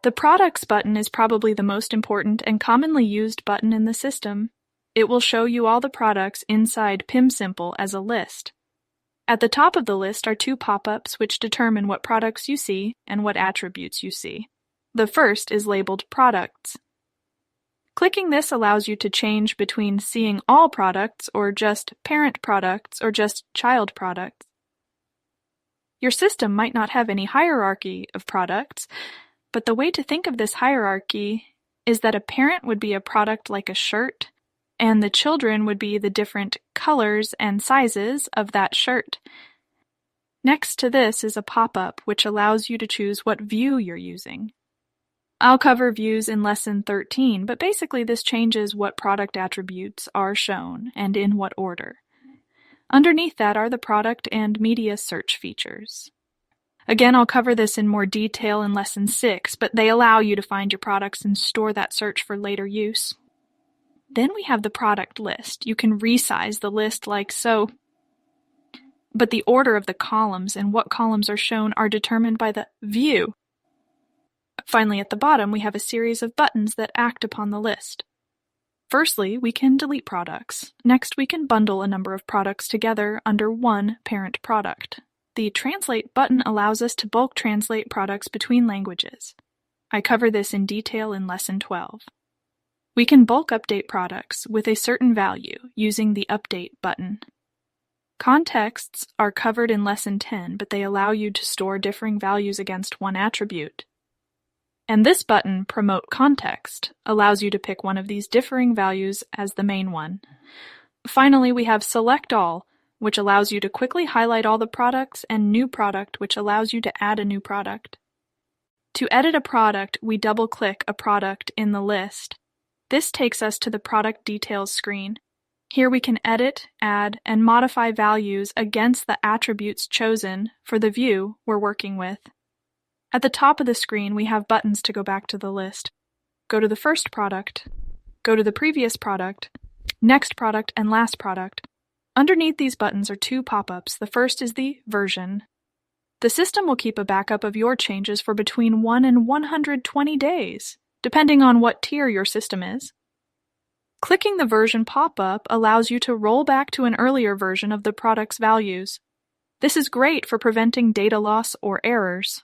The Products button is probably the most important and commonly used button in the system. It will show you all the products inside PimSimple as a list. At the top of the list are two pop-ups which determine what products you see and what attributes you see. The first is labeled Products. Clicking this allows you to change between seeing all products or just parent products or just child products. Your system might not have any hierarchy of products, but the way to think of this hierarchy is that a parent would be a product like a shirt, and the children would be the different colors and sizes of that shirt. Next to this is a pop-up which allows you to choose what view you're using. I'll cover views in Lesson 13, but basically this changes what product attributes are shown and in what order. Underneath that are the product and media search features. Again, I'll cover this in more detail in Lesson 6, but they allow you to find your products and store that search for later use. Then we have the product list. You can resize the list like so, but the order of the columns and what columns are shown are determined by the view. Finally, at the bottom, we have a series of buttons that act upon the list. Firstly, we can delete products. Next, we can bundle a number of products together under one parent product. The Translate button allows us to bulk translate products between languages. I cover this in detail in Lesson 12. We can bulk update products with a certain value using the Update button. Contexts are covered in Lesson 10, but they allow you to store differing values against one attribute. And this button, Promote Context, allows you to pick one of these differing values as the main one. Finally, we have Select All, which allows you to quickly highlight all the products, and New Product, which allows you to add a new product. To edit a product, we double-click a product in the list. This takes us to the Product Details screen. Here we can edit, add, and modify values against the attributes chosen for the view we're working with. At the top of the screen, we have buttons to go back to the list. Go to the first product, go to the previous product, next product, and last product. Underneath these buttons are two pop-ups. The first is the version. The system will keep a backup of your changes for between 1 and 120 days, depending on what tier your system is. Clicking the version pop-up allows you to roll back to an earlier version of the product's values. This is great for preventing data loss or errors.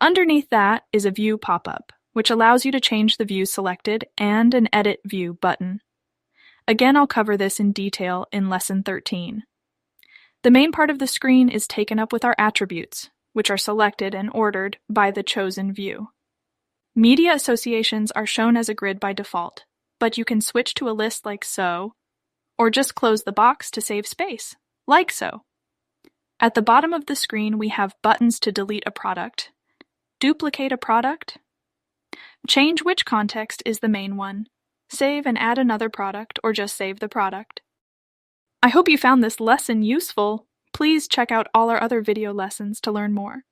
Underneath that is a View pop-up, which allows you to change the view selected and an Edit View button. Again, I'll cover this in detail in Lesson 13. The main part of the screen is taken up with our attributes, which are selected and ordered by the chosen view. Media associations are shown as a grid by default, but you can switch to a list like so, or just close the box to save space, like so. At the bottom of the screen, we have buttons to delete a product, duplicate a product, change which context is the main one, save and add another product, or just save the product. I hope you found this lesson useful. Please check out all our other video lessons to learn more.